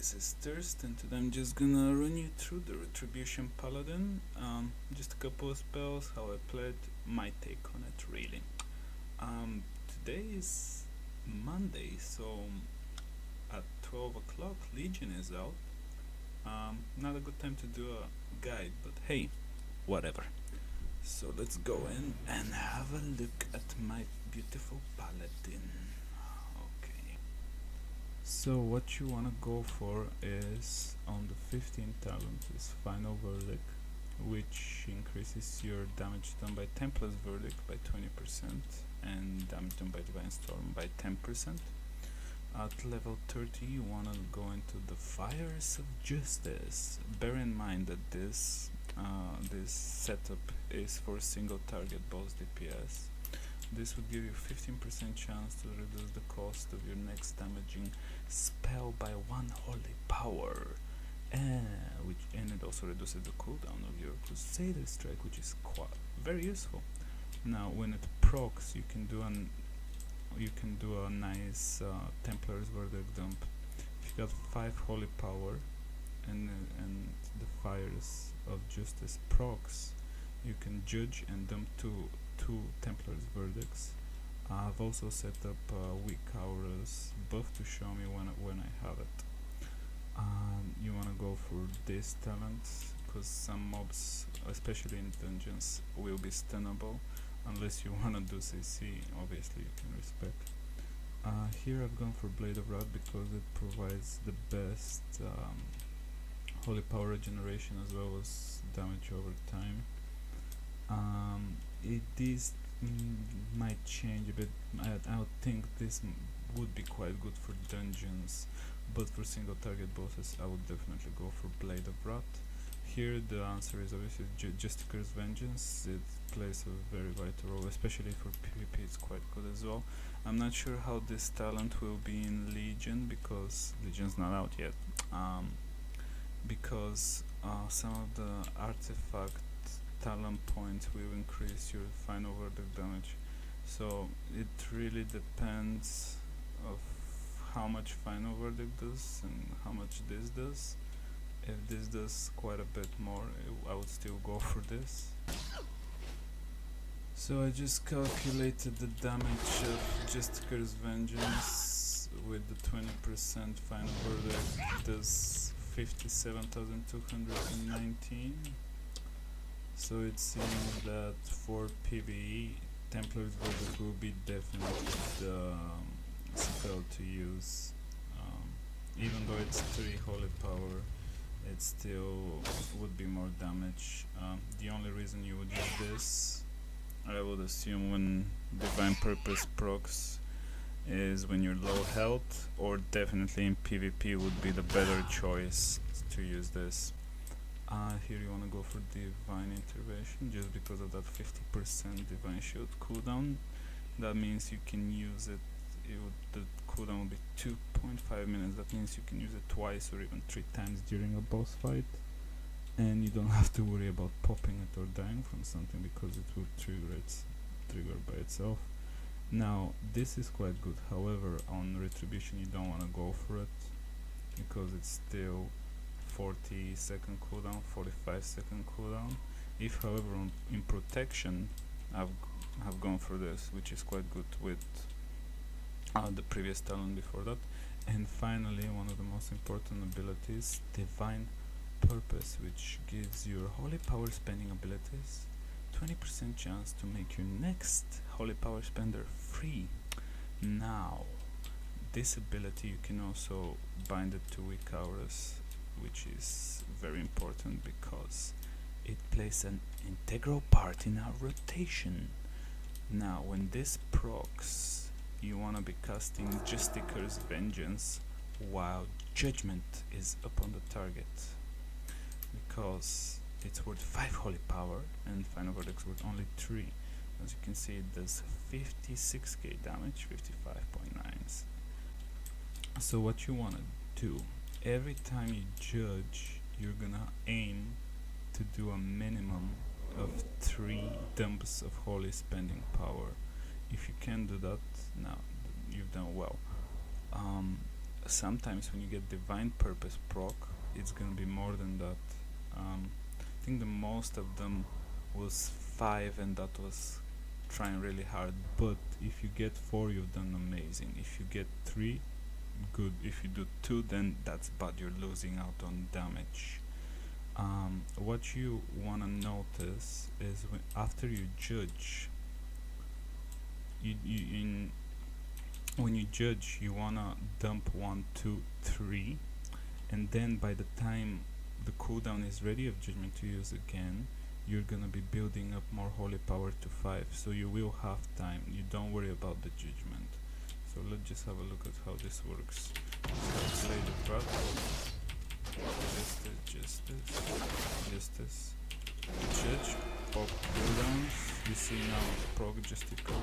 this is Thirst, and today I'm just gonna run you through the Retribuiton Paladin. Just a couple of spells, how I played, my take on it really. Today is Monday, so at 12 o'clock Legion is out. Not a good time to do a guide, but hey, whatever. So let's go in and have a look at my beautiful Paladin. Okay. So what you wanna go for is on the 15th talent is Final Verdict, which increases your damage done by Templar's Verdict by 20% and damage done by Divine Storm by 10%. At level 30 you wanna go into the Fires of Justice. Bear in mind that this setup is for single target boss DPS. This would give you 15% chance to reduce the cost of your next damaging spell by 1 holy power, and it also reduces the cooldown of your Crusader Strike, which is very useful. Now, when it procs, you can do a nice Templar's Verdict dump. If you got 5 holy power, and the Fires of Justice procs, you can judge and dump two Templar's Verdicts. I've also set up weak auras buff to show me when I have it. You wanna go for this talent because some mobs, especially in dungeons, will be stunnable unless you wanna do CC. Obviously, you can respect. Here I've gone for Blade of Wrath because it provides the best holy power regeneration as well as damage over time. This might change a bit. I would think this would be quite good for dungeons, but for single target bosses I would definitely go for Blade of Wrath. Here the answer is obviously Justicar's Vengeance. It plays a very vital role, especially for PvP. It's quite good as well. I'm not sure how this talent will be in Legion because Legion's not out yet. Because some of the artifact talent points will increase your final verdict damage, so it really depends of how much final verdict does and how much this does. If this does quite a bit more, I would still go for this. So I just calculated the damage of Justicar's Vengeance with the 20% final verdict does 57,219. So it seems that for PvE, Templar's Verdict will be definitely the spell to use. Even though it's 3 holy power, it still would be more damage. The only reason you would use this, I would assume, when Divine Purpose procs is when you're low health, or definitely in PvP would be the better choice to use this. Here you want to go for Divine Intervention just because of that 50% Divine Shield cooldown. That means you can use it, the cooldown will be 2.5 minutes. That means you can use it twice or even 3 times during a boss fight, and you don't have to worry about popping it or dying from something because it will trigger by itself. Now this is quite good, however on Retribution you don't want to go for it because it's still 40-second cooldown, 45-second cooldown. If however in Protection I've gone for this, which is quite good with the previous talent before that. And finally, one of the most important abilities, Divine Purpose, which gives your holy power spending abilities 20% chance to make your next holy power spender free. Now this ability you can also bind it to weak auras, which is very important because it plays an integral part in our rotation. Now when this procs, you want to be casting Justicar's Vengeance while Judgment is upon the target, because it's worth 5 holy power and final verdict's worth only 3. As you can see, it does 56k damage, 55.9. So what you want to do, every time you judge, you're gonna aim to do a minimum of 3 dumps of holy spending power. If you can do that, now you've done well. sometimes when you get divine purpose proc, it's gonna be more than that. I think the most of them was 5, and that was trying really hard. But if you get 4, you've done amazing. If you get 3, good. If you do 2, then that's bad. You're losing out on damage. What you wanna notice is after you judge, when you judge, you wanna dump 1, 2, 3, and then by the time the cooldown is ready of judgment to use again, you're gonna be building up more holy power to 5, so you will have time. You don't worry about the judgment. So let's just have a look at how this works. So play the battle. Justice. Judge, pop cooldowns. You see now proc justical.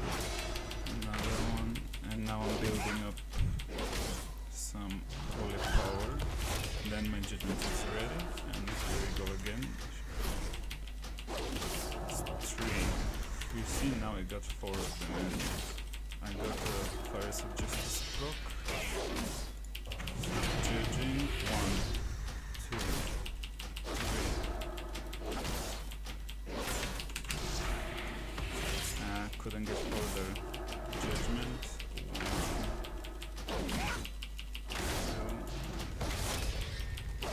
Another one, and now I'm building up some holy power. Then my judgment is ready, and here we go again. It's 3. You see now I got 4 of them, and I got the Fires of Justice proc. Judging 1, 2, 3. Couldn't get further. Judgment 1, 2,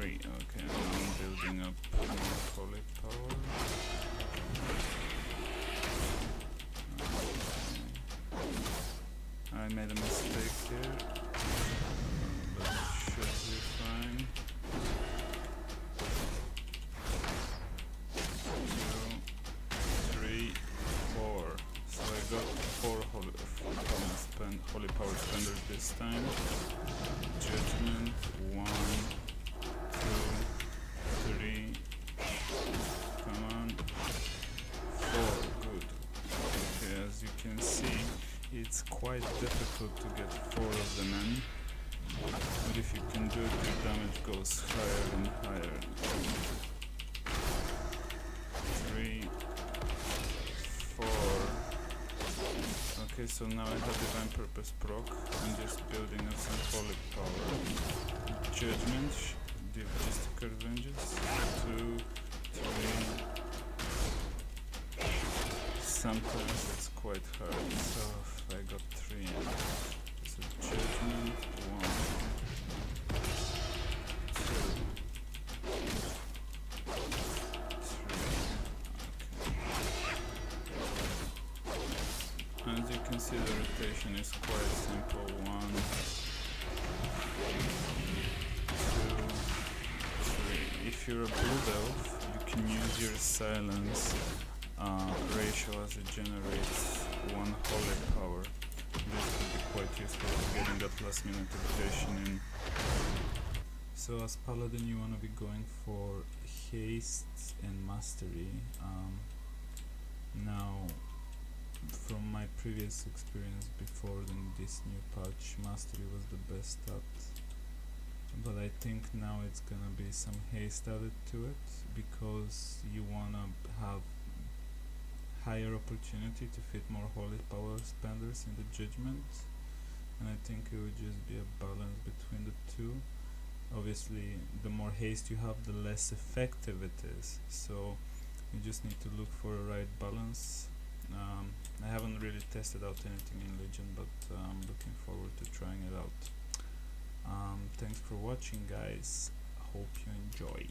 3. Okay, now I'm building up more holy power. I made a mistake here, but it should be fine. 2, 3, 4. So I got 4 holy power spenders this time. Judgment 1, 2, 3. Come on. 4. Good. Okay, as you can see, it's quite difficult to get 4 of them in, but if you can do it, your damage goes higher and higher. 3, 4. Okay, so now I have divine purpose proc. I'm just building up some holy power. Judgment, Justical Vengeance. 2, 3. Sometimes it's quite hard, so I got 3 in. So judgment 1, 2, 3. Okay. As you can see, the rotation is quite simple. 1, 2, 3. If you're a blue elf, you can use your silence ratio as it generates 1 holy power. This could be quite useful for getting that last minute rotation in. So as Paladin, you want to be going for haste and mastery. Now, from my previous experience before this new patch, mastery was the best stat, but I think now it's gonna be some haste added to it, because you wanna have higher opportunity to fit more holy power spenders in the judgment, and I think it would just be a balance between the two. Obviously, the more haste you have, the less effective it is, so you just need to look for a right balance. I haven't really tested out anything in Legion, but I'm looking forward to trying it out. Thanks for watching, guys. Hope you enjoy.